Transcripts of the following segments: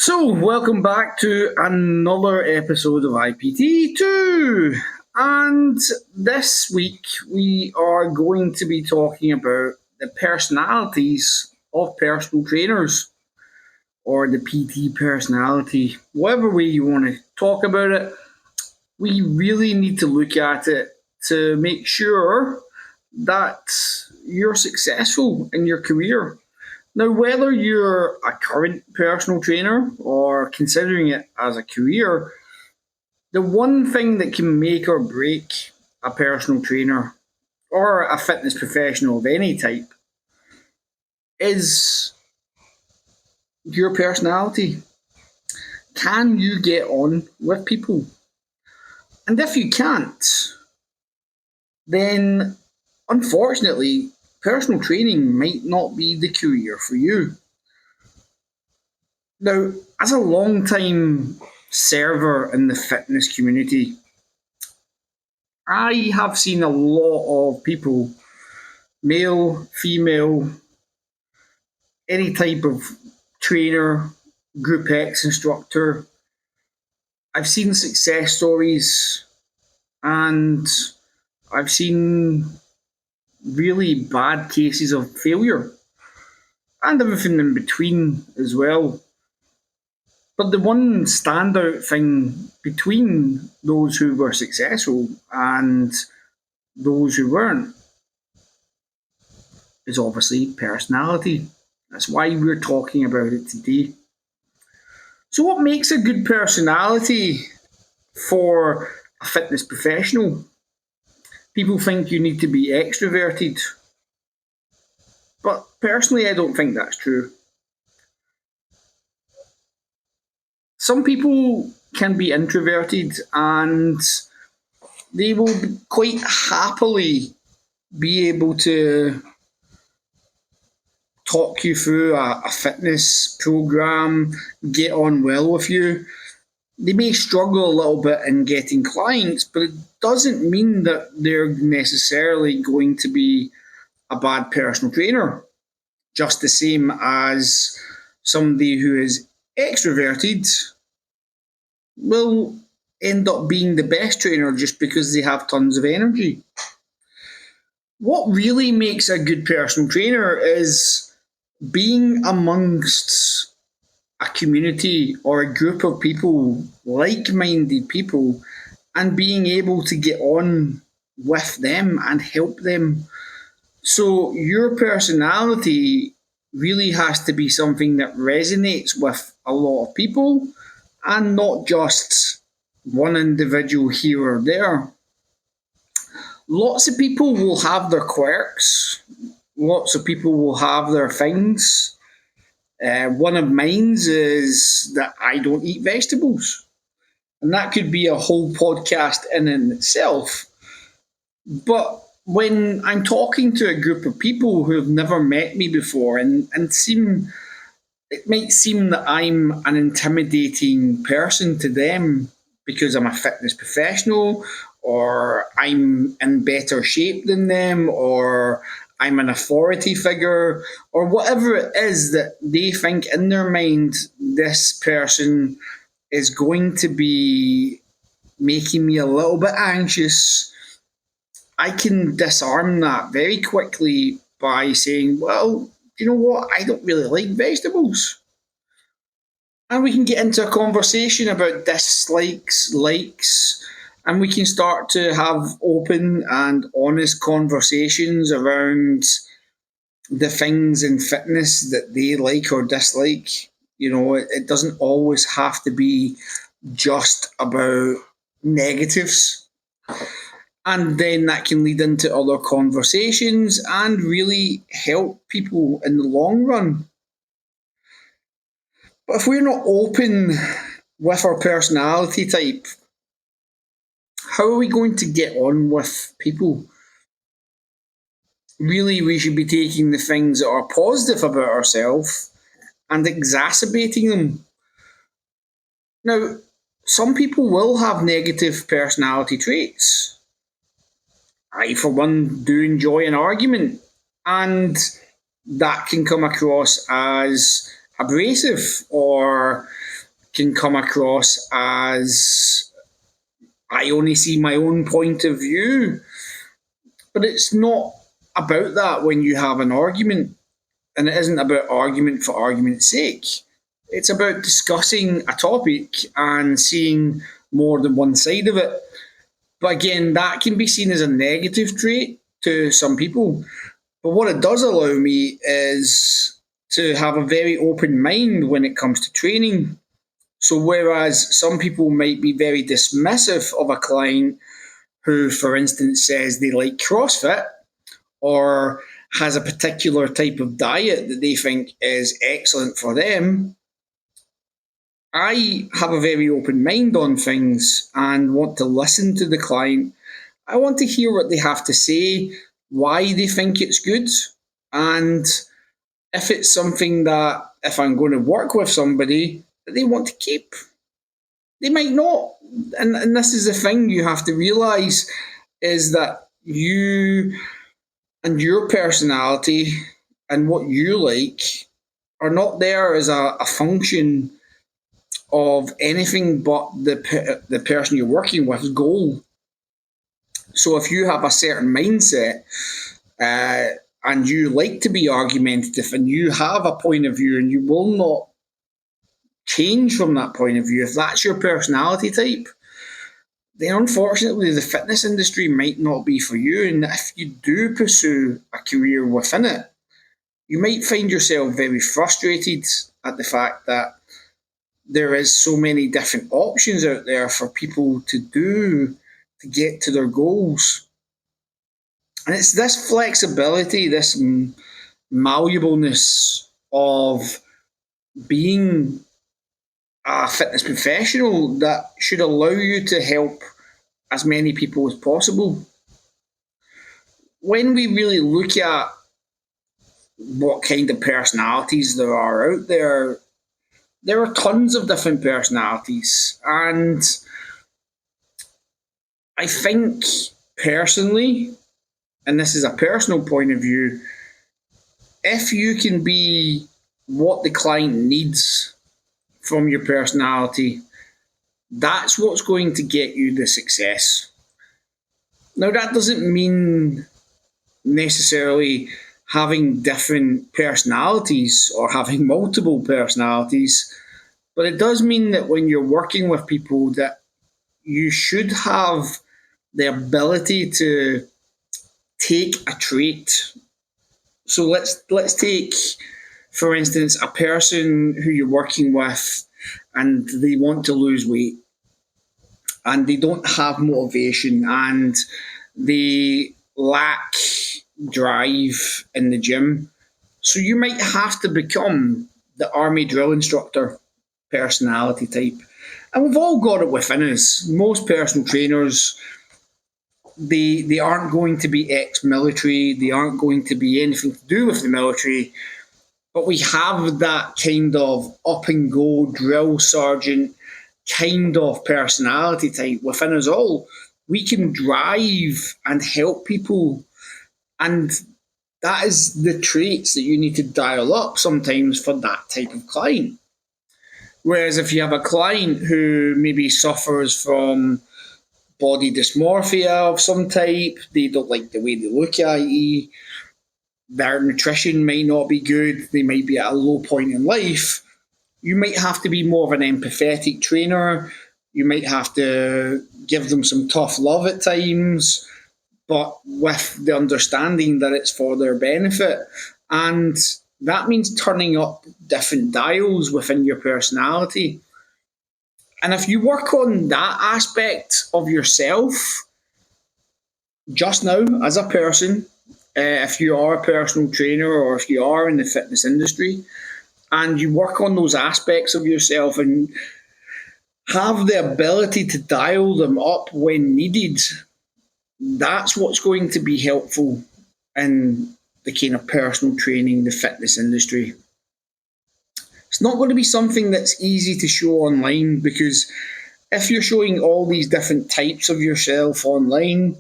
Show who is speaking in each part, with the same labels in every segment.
Speaker 1: Welcome back to another episode of IPT2. And this week, we are going to be talking about the personalities of personal trainers, or the PT personality. Whatever way you want to talk about it, we really need to look at it to make sure that you're successful in your career. Now, whether you're a current personal trainer or considering it as a career, the one thing that can make or break a personal trainer or a fitness professional of any type is your personality. Can you get on with people? And if you can't, then unfortunately, personal training might not be the career for you. Now, as a long time server in the fitness community, I have seen a lot of people, male, female, any type of trainer, Group X instructor. I've seen success stories and I've seen really bad cases of failure and everything in between as well. But the one standout thing between those who were successful and those who weren't is obviously personality. That's why we're talking about it today. So, what makes a good personality for a fitness professional? People think you need to be extroverted, but personally, I don't think that's true. Some people can be introverted and they will quite happily be able to talk you through a fitness program, get on well with you. They may struggle a little bit in getting clients, but it doesn't mean that they're necessarily going to be a bad personal trainer. Just the same as somebody who is extroverted will end up being the best trainer just because they have tons of energy. What really makes a good personal trainer is being amongst a community or a group of people, like minded people, and being able to get on with them and help them. So, your personality really has to be something that resonates with a lot of people and not just one individual here or there. Lots of people will have their quirks, lots of people will have their things. One of mine's is that I don't eat vegetables. And that could be a whole podcast in and itself. But when I'm talking to a group of people who have never met me before and it might seem that I'm an intimidating person to them because I'm a fitness professional, or I'm in better shape than them, or I'm an authority figure, or whatever it is that they think in their mind this person is going to be making me a little bit anxious. I can disarm that very quickly by saying, well, you know what? I don't really like vegetables. And we can get into a conversation about dislikes, likes, and we can start to have open and honest conversations around the things in fitness that they like or dislike. It doesn't always have to be just about negatives. And then that can lead into other conversations and really help people in the long run. But if we're not open with our personality type, how are we going to get on with people? Really, we should be taking the things that are positive about ourselves and exacerbating them. Now, some people will have negative personality traits. I, for one, do enjoy an argument, and that can come across as abrasive or can come across as I only see my own point of view. But it's not about that when you have an argument, and it isn't about argument for argument's sake. It's about discussing a topic and seeing more than one side of it. But again, that can be seen as a negative trait to some people. But what it does allow me is to have a very open mind when it comes to training. So, whereas some people might be very dismissive of a client who, for instance, says they like CrossFit or has a particular type of diet that they think is excellent for them, I have a very open mind on things and want to listen to the client. I want to hear what they have to say, why they think it's good, and if it's something that, if I'm going to work with somebody, that they want to keep. They might not. And this is the thing you have to realize is that you and your personality and what you like are not there as a function of anything but the person you're working with's goal. So if you have a certain mindset and you like to be argumentative and you have a point of view and you will not change from that point of view, if that's your personality type, then unfortunately the fitness industry might not be for you. And if you do pursue a career within it, you might find yourself very frustrated at the fact that there is so many different options out there for people to do to get to their goals. And it's this flexibility, this malleableness of being a fitness professional that should allow you to help as many people as possible. When we really look at what kind of personalities there are out there, there are tons of different personalities. And I think personally, and this is a personal point of view, if you can be what the client needs from your personality, that's what's going to get you the success. Now, that doesn't mean necessarily having different personalities or having multiple personalities, but it does mean that when you're working with people that you should have the ability to take a trait. So let's take, for instance, a person who you're working with and they want to lose weight and they don't have motivation and they lack drive in the gym. So you might have to become the army drill instructor personality type. And we've all got it within us. Most personal trainers, they aren't going to be ex-military, they aren't going to be anything to do with the military, but we have that kind of up and go drill sergeant kind of personality type within us all. We can drive and help people, and that is the traits that you need to dial up sometimes for that type of client. Whereas if you have a client who maybe suffers from body dysmorphia of some type, they don't like the way they look, i.e., their nutrition might not be good, they might be at a low point in life, you might have to be more of an empathetic trainer. You might have to give them some tough love at times, but with the understanding that it's for their benefit. And that means turning up different dials within your personality. And if you work on that aspect of yourself just now as a person, if you are a personal trainer or if you are in the fitness industry, and you work on those aspects of yourself and have the ability to dial them up when needed, that's what's going to be helpful in the kind of personal training, the fitness industry. It's not going to be something that's easy to show online, because if you're showing all these different types of yourself online,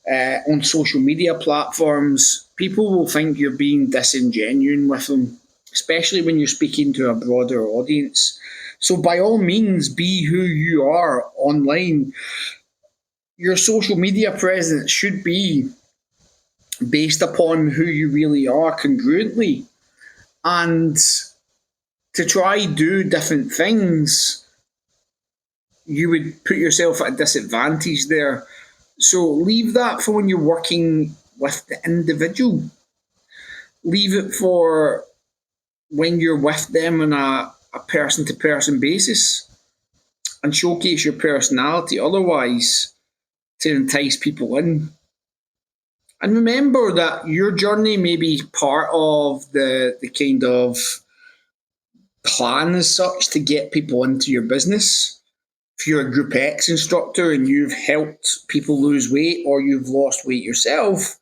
Speaker 1: on social media platforms, people will think you're being disingenuine with them, especially when you're speaking to a broader audience. So, by all means, be who you are online. Your social media presence should be based upon who you really are congruently. And to try do different things, you would put yourself at a disadvantage there. So leave that for when you're working with the individual. Leave it for when you're with them on a person to person basis, and showcase your personality otherwise to entice people in. And remember that your journey may be part of the kind of plan as such to get people into your business. If you're a Group X instructor and you've helped people lose weight, or you've lost weight yourself,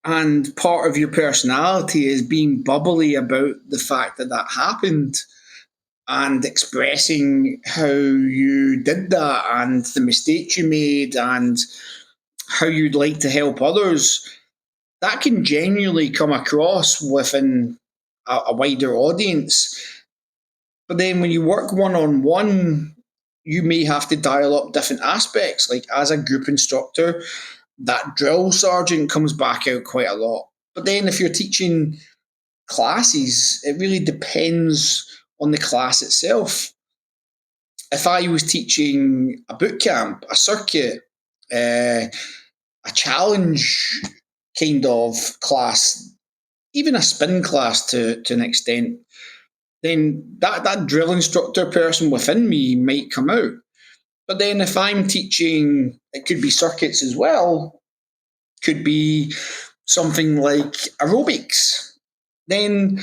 Speaker 1: and part of your personality is being bubbly about the fact that that happened and expressing how you did that and the mistakes you made and how you'd like to help others, that can genuinely come across within a wider audience. But then when you work one on one, you may have to dial up different aspects. Like as a group instructor, that drill sergeant comes back out quite a lot. But then if you're teaching classes, it really depends on the class itself. If I was teaching a boot camp, a circuit, a challenge kind of class, even a spin class to an extent, then that drill instructor person within me might come out. But then if I'm teaching, it could be circuits as well, could be something like aerobics, then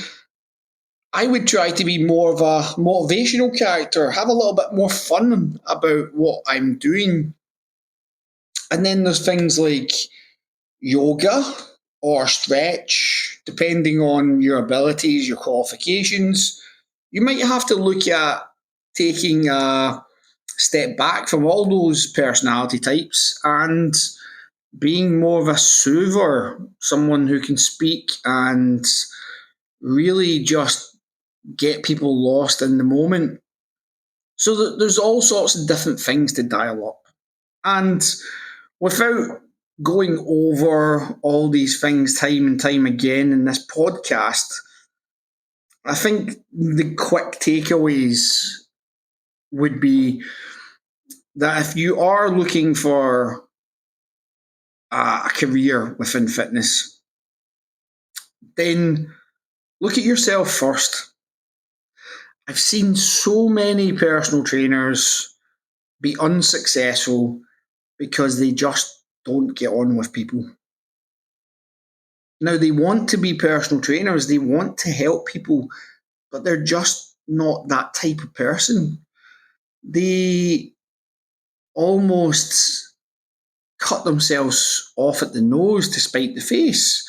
Speaker 1: I would try to be more of a motivational character, have a little bit more fun about what I'm doing. And then there's things like yoga or stretch, depending on your abilities, your qualifications. You might have to look at taking a step back from all those personality types and being more of a soother, someone who can speak and really just get people lost in the moment. So there's all sorts of different things to dial up. And without going over all these things time and time again in this podcast, I think the quick takeaways would be that if you are looking for a career within fitness, then look at yourself first. I've seen so many personal trainers be unsuccessful because they just don't get on with people. Now, they want to be personal trainers, they want to help people, but they're just not that type of person. They almost cut themselves off at the nose to spite the face,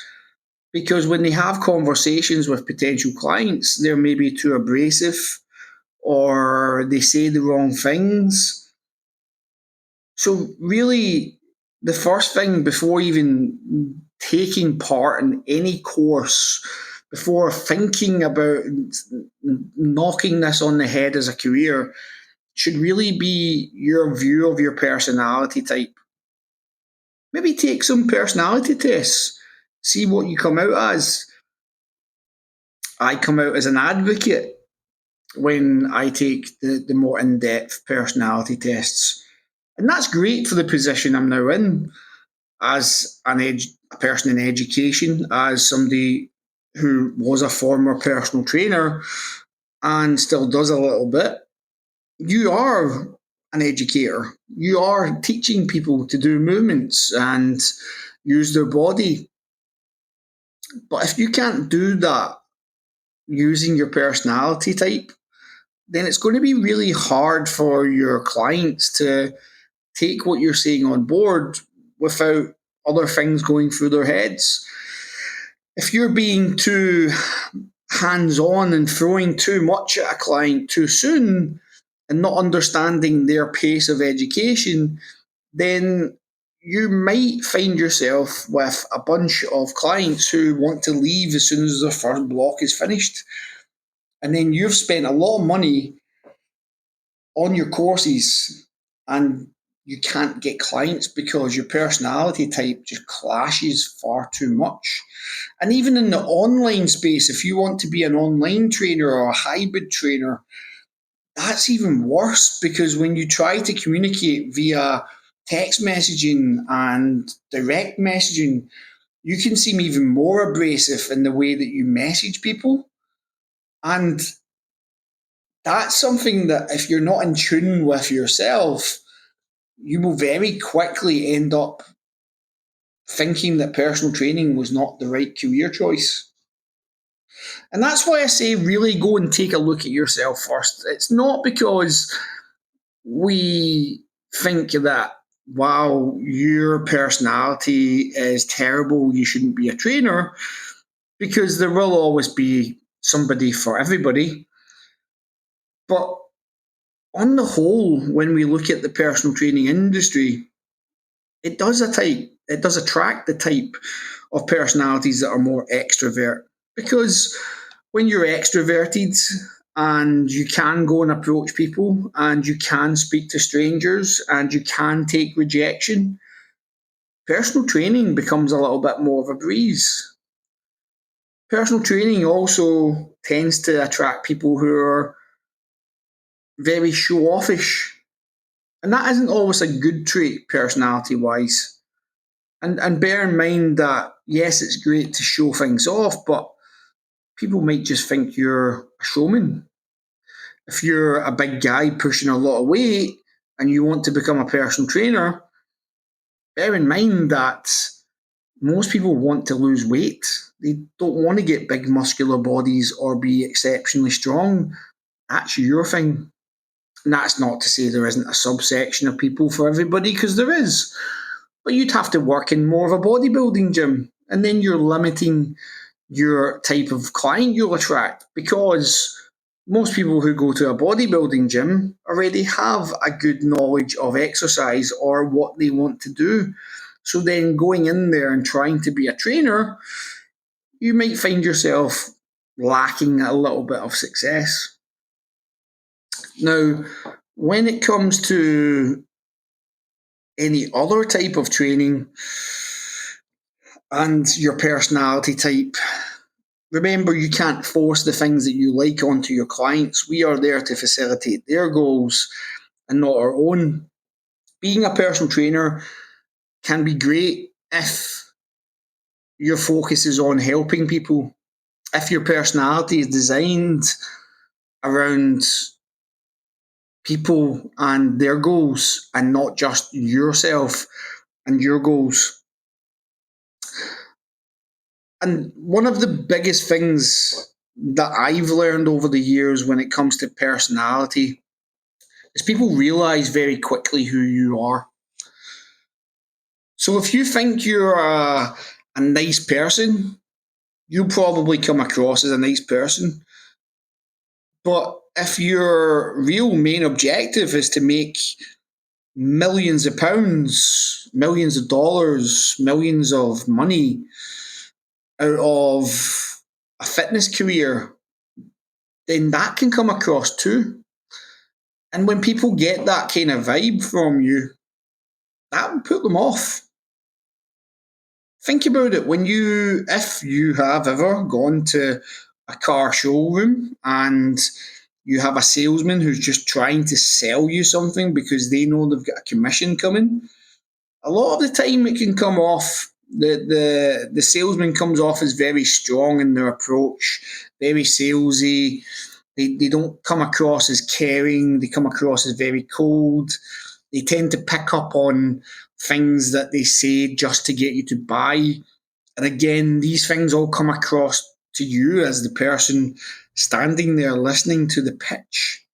Speaker 1: because when they have conversations with potential clients, they're maybe too abrasive or they say the wrong things. So, really, the first thing before even taking part in any course, before thinking about knocking this on the head as a career, should really be your view of your personality type. Maybe take some personality tests, see what you come out as. I come out as an advocate when I take the more in depth personality tests. And that's great for the position I'm now in as a person in education, as somebody who was a former personal trainer and still does a little bit. You are an educator. You are teaching people to do movements and use their body. But if you can't do that using your personality type, then it's going to be really hard for your clients to take what you're saying on board without other things going through their heads. If you're being too hands on and throwing too much at a client too soon and not understanding their pace of education, then you might find yourself with a bunch of clients who want to leave as soon as their first block is finished. And then you've spent a lot of money on your courses and you can't get clients because your personality type just clashes far too much. And even in the online space, if you want to be an online trainer or a hybrid trainer, that's even worse because when you try to communicate via text messaging and direct messaging, you can seem even more abrasive in the way that you message people. And that's something that if you're not in tune with yourself, you will very quickly end up thinking that personal training was not the right career choice. And that's why I say really go and take a look at yourself first. It's not because we think that, wow, your personality is terrible, you shouldn't be a trainer, because there will always be somebody for everybody. But on the whole, when we look at the personal training industry, it does attract the type of personalities that are more extrovert. Because when you're extroverted and you can go and approach people and you can speak to strangers and you can take rejection, personal training becomes a little bit more of a breeze. Personal training also tends to attract people who are very show offish. And that isn't always a good trait personality wise. And bear in mind that yes, it's great to show things off, but people might just think you're a showman. If you're a big guy pushing a lot of weight and you want to become a personal trainer, bear in mind that most people want to lose weight. They don't want to get big muscular bodies or be exceptionally strong. That's your thing. And that's not to say there isn't a subsection of people for everybody, because there is. But you'd have to work in more of a bodybuilding gym. And then you're limiting your type of client you'll attract, because most people who go to a bodybuilding gym already have a good knowledge of exercise or what they want to do. So then going in there and trying to be a trainer, you might find yourself lacking a little bit of success. Now, when it comes to any other type of training and your personality type, remember you can't force the things that you like onto your clients. We are there to facilitate their goals and not our own. Being a personal trainer can be great if your focus is on helping people. If your personality is designed around people and their goals and not just yourself and your goals. And one of the biggest things that I've learned over the years when it comes to personality is people realize very quickly who you are. So if you think you're a nice person, you'll probably come across as a nice person. But if your real main objective is to make millions of pounds, millions of dollars, millions of money out of a fitness career, then that can come across too. And when people get that kind of vibe from you, that will put them off. Think about it. If you have ever gone to a car showroom and you have a salesman who's just trying to sell you something because they know they've got a commission coming, a lot of the time it can come off, the salesman comes off as very strong in their approach, very salesy. They don't come across as caring, they come across as very cold. They tend to pick up on things that they say just to get you to buy. And again, these things all come across to you as the person standing there listening to the pitch.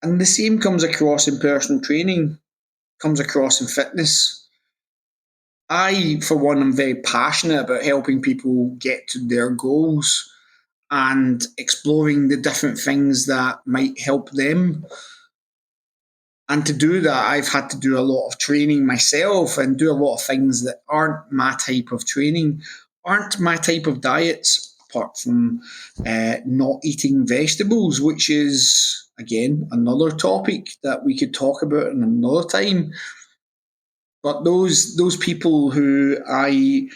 Speaker 1: And the same comes across in personal training, comes across in fitness. I, for one, am very passionate about helping people get to their goals and exploring the different things that might help them. And to do that, I've had to do a lot of training myself and do a lot of things that aren't my type of training, aren't my type of diets, apart from not eating vegetables, which is again, another topic that we could talk about in another time. But those people who I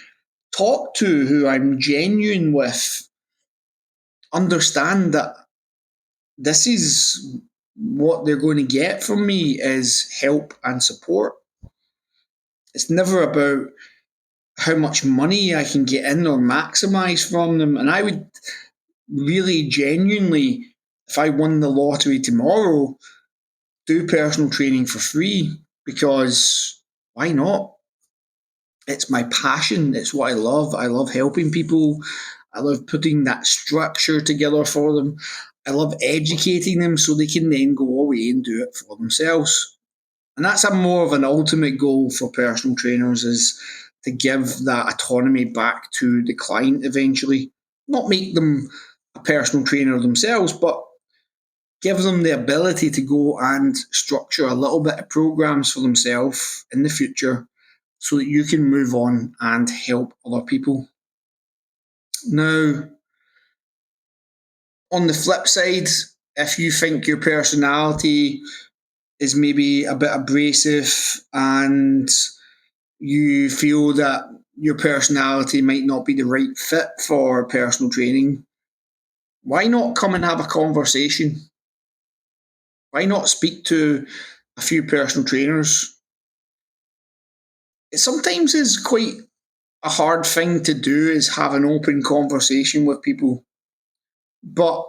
Speaker 1: talk to, who I'm genuine with, understand that this is what they're going to get from me is help and support. It's never about how much money I can get in or maximize from them. And I would really genuinely, if I won the lottery tomorrow, do personal training for free, because why not? It's my passion. It's what I love. I love helping people. I love putting that structure together for them. I love educating them so they can then go away and do it for themselves. And that's a more of an ultimate goal for personal trainers, is to give that autonomy back to the client eventually. Not make them a personal trainer themselves, but give them the ability to go and structure a little bit of programs for themselves in the future so that you can move on and help other people. Now, on the flip side, if you think your personality is maybe a bit abrasive and you feel that your personality might not be the right fit for personal training, why not come and have a conversation? Why not speak to a few personal trainers? It sometimes is quite a hard thing to do, is have an open conversation with people. But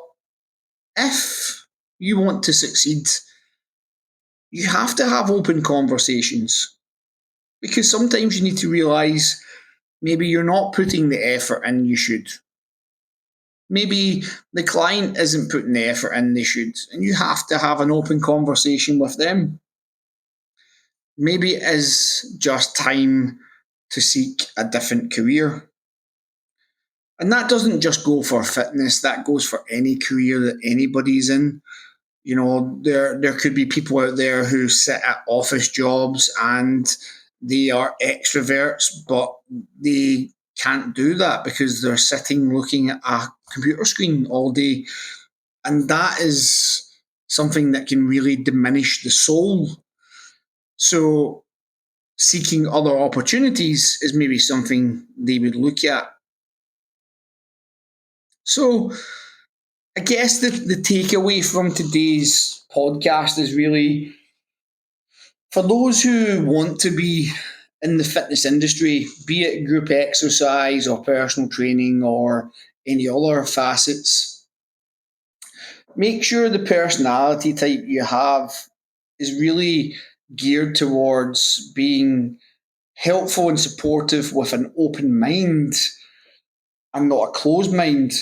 Speaker 1: if you want to succeed, you have to have open conversations, because sometimes you need to realize maybe you're not putting the effort in you should. Maybe the client isn't putting the effort in they should, and you have to have an open conversation with them. Maybe it is just time to seek a different career. And that doesn't just go for fitness, that goes for any career that anybody's in. You know, there could be people out there who sit at office jobs and they are extroverts, but they can't do that because they're sitting looking at a computer screen all day. And that is something that can really diminish the soul. So seeking other opportunities is maybe something they would look at. So I guess the takeaway from today's podcast is really, for those who want to be in the fitness industry, be it group exercise or personal training or any other facets, make sure the personality type you have is really geared towards being helpful and supportive with an open mind and not a closed mind.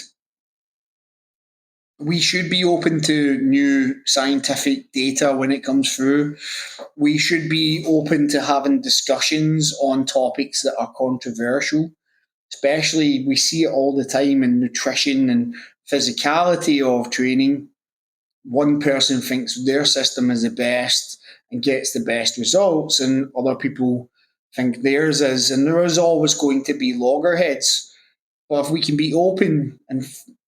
Speaker 1: We should be open to new scientific data when it comes through. We should be open to having discussions on topics that are controversial. Especially, we see it all the time in nutrition and physicality of training. One person thinks their system is the best and gets the best results, and other people think theirs is. And there is always going to be loggerheads. But if we can be open and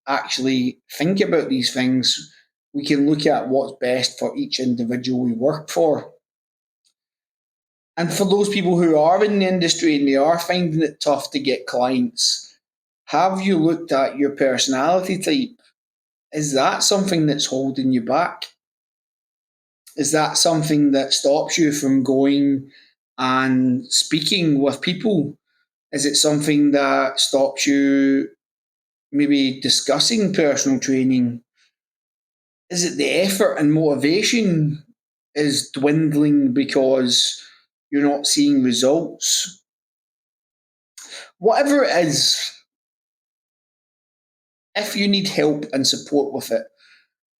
Speaker 1: actually think about these things, we can look at what's best for each individual we work for. And for those people who are in the industry and they are finding it tough to get clients, have you looked at your personality type? Is that something that's holding you back? Is that something that stops you from going and speaking with people? Is it something that stops you maybe discussing personal training? Is it the effort and motivation is dwindling because you're not seeing results? Whatever it is, if you need help and support with it,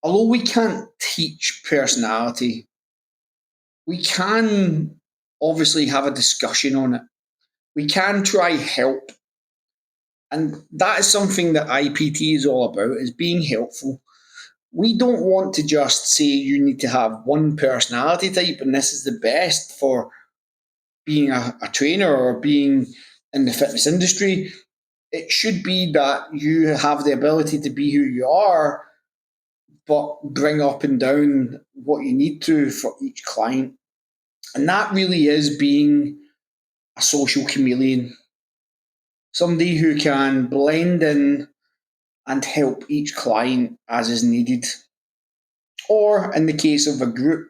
Speaker 1: although we can't teach personality, we can obviously have a discussion on it. We can try help. And that is something that IPT is all about, is being helpful. We don't want to just say you need to have one personality type and this is the best for being a trainer or being in the fitness industry. It should be that you have the ability to be who you are, but bring up and down what you need to for each client. And that really is being a social chameleon, somebody who can blend in and help each client as is needed. Or in the case of a group,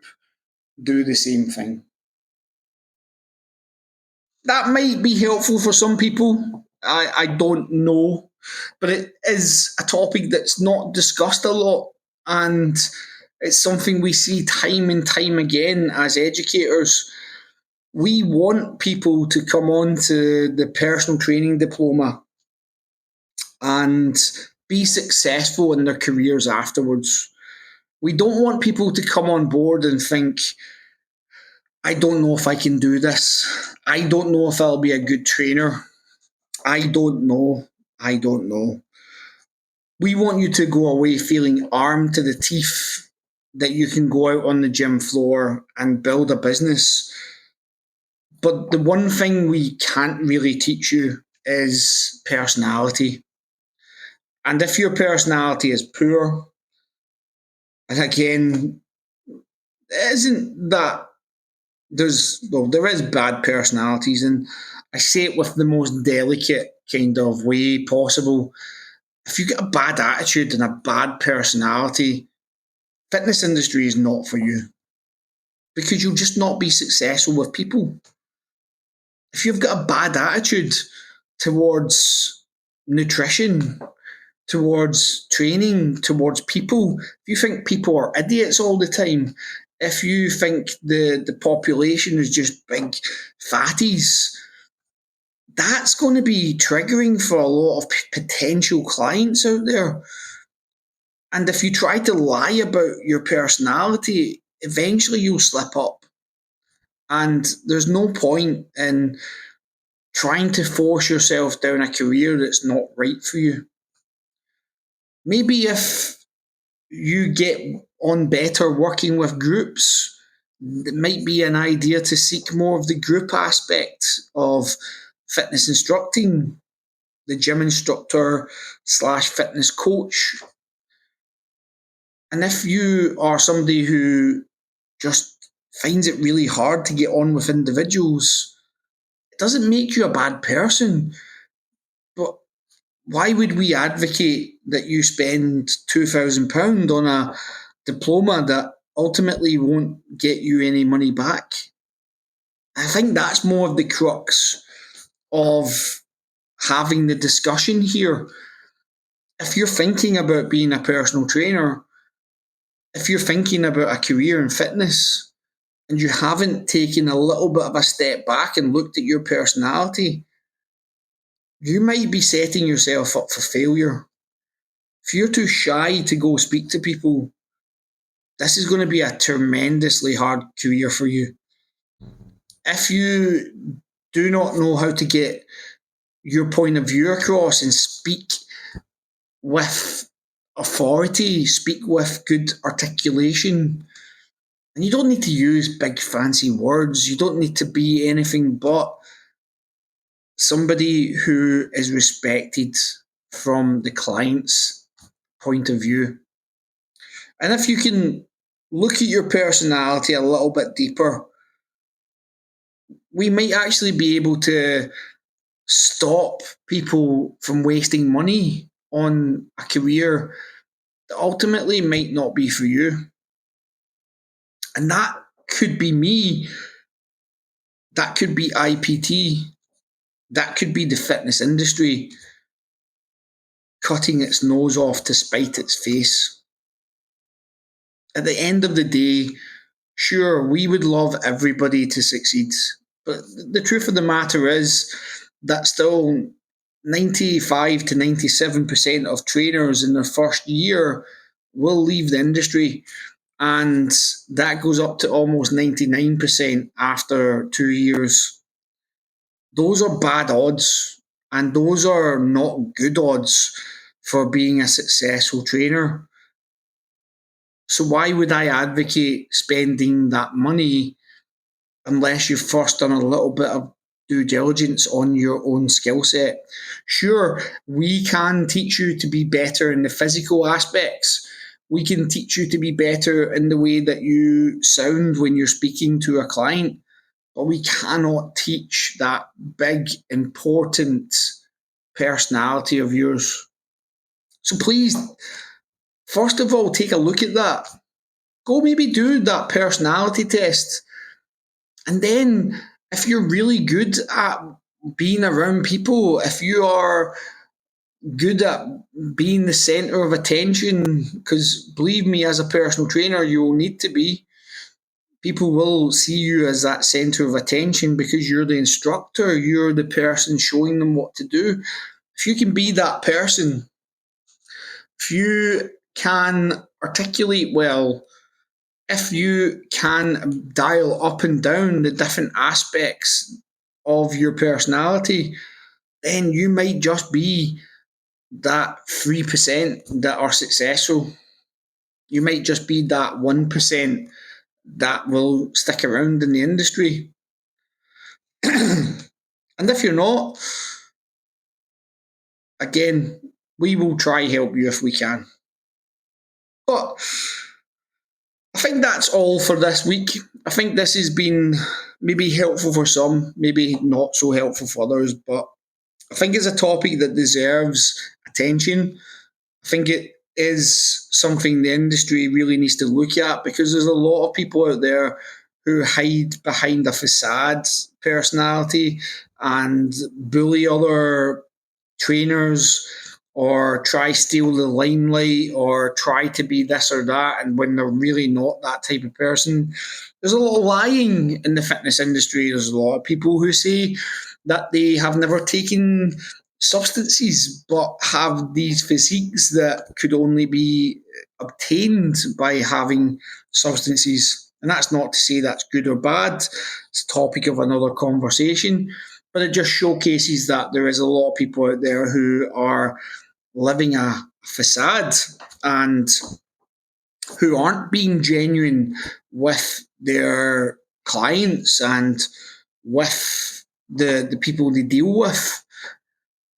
Speaker 1: do the same thing. That might be helpful for some people. I don't know. But it is a topic that's not discussed a lot. And it's something we see time and time again as educators. We want people to come on to the personal training diploma and be successful in their careers afterwards. We don't want people to come on board and think, I don't know if I can do this. I don't know if I'll be a good trainer. I don't know. I don't know. We want you to go away feeling armed to the teeth that you can go out on the gym floor and build a business. But the one thing we can't really teach you is personality. And if your personality is poor, and again, it isn't that there is bad personalities, and I say it with the most delicate kind of way possible. If you get a bad attitude and a bad personality, fitness industry is not for you because you'll just not be successful with people. If you've got a bad attitude towards nutrition, towards training, towards people, if you think people are idiots all the time, if you think the population is just big fatties, that's going to be triggering for a lot of potential clients out there. And if you try to lie about your personality, eventually you'll slip up. And there's no point in trying to force yourself down a career that's not right for you. Maybe if you get on better working with groups, it might be an idea to seek more of the group aspect of fitness instructing, the gym instructor / fitness coach. And if you are somebody who just finds it really hard to get on with individuals, it doesn't make you a bad person. But why would we advocate that you spend £2,000 on a diploma that ultimately won't get you any money back? I think that's more of the crux of having the discussion here. If you're thinking about being a personal trainer, if you're thinking about a career in fitness and you haven't taken a little bit of a step back and looked at your personality, you might be setting yourself up for failure. If you're too shy to go speak to people, this is going to be a tremendously hard career for you. If you do not know how to get your point of view across and speak with authority, speak with good articulation, and you don't need to use big fancy words, you don't need to be anything but somebody who is respected from the client's point of view. And if you can look at your personality a little bit deeper, we might actually be able to stop people from wasting money on a career that ultimately might not be for you. And that could be me. That could be IPT. That could be the fitness industry cutting its nose off to spite its face. At the end of the day, sure, we would love everybody to succeed. But the truth of the matter is that still 95 to 97% of trainers in their first year will leave the industry. And that goes up to almost 99% after 2 years. Those are bad odds, and those are not good odds for being a successful trainer. So why would I advocate spending that money unless you've first done a little bit of due diligence on your own skill set? Sure, we can teach you to be better in the physical aspects. We can teach you to be better in the way that you sound when you're speaking to a client, but we cannot teach that big, important personality of yours. So please, first of all, take a look at that. Go maybe do that personality test. And then, if you're really good at being around people, if you are good at being the center of attention, because believe me, as a personal trainer, you will need to be. People will see you as that center of attention because you're the instructor, you're the person showing them what to do. If you can be that person, if you can articulate well, if you can dial up and down the different aspects of your personality, then you might just be that 3% that are successful. You might just be that 1% that will stick around in the industry. And if you're not, again, we will try help you if we can. But I think that's all for this week. I think this has been maybe helpful for some, maybe not so helpful for others, but I think it's a topic that deserves attention. I think it is something the industry really needs to look at because there's a lot of people out there who hide behind a facade personality and bully other trainers or try steal the limelight or try to be this or that, and when they're really not that type of person. There's a lot of lying in the fitness industry. There's a lot of people who say that they have never taken substances but have these physiques that could only be obtained by having substances. And that's not to say that's good or bad. It's a topic of another conversation. But it just showcases that there is a lot of people out there who are living a facade and who aren't being genuine with their clients and with the people they deal with.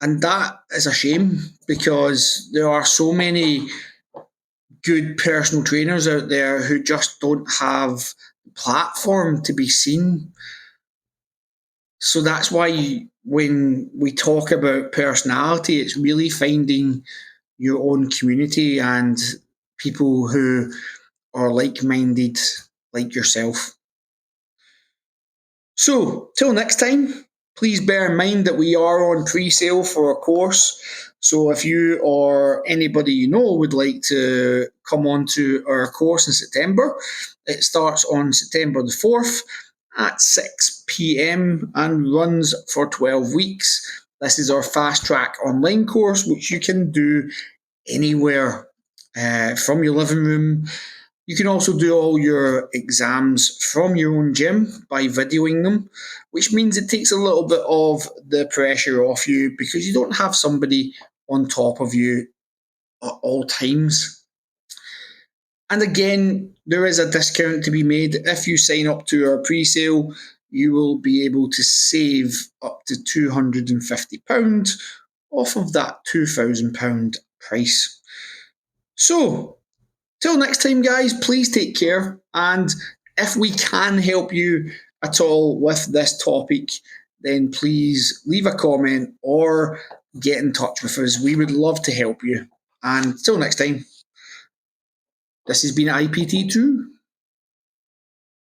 Speaker 1: And that is a shame because there are so many good personal trainers out there who just don't have the platform to be seen. So that's why when we talk about personality, it's really finding your own community and people who are like-minded like yourself. So, till next time, please bear in mind that we are on pre-sale for a course. So if you or anybody you know would like to come on to our course in September, it starts on September the 4th at 6 p.m. and runs for 12 weeks. This is our fast track online course, which you can do anywhere from your living room. You can also do all your exams from your own gym by videoing them, which means it takes a little bit of the pressure off you because you don't have somebody on top of you at all times. And again, there is a discount to be made. If you sign up to our pre-sale, you will be able to save up to £250 off of that £2,000 price. So, till next time, guys, please take care. And if we can help you at all with this topic, then please leave a comment or get in touch with us. We would love to help you. And till next time, this has been IPT2.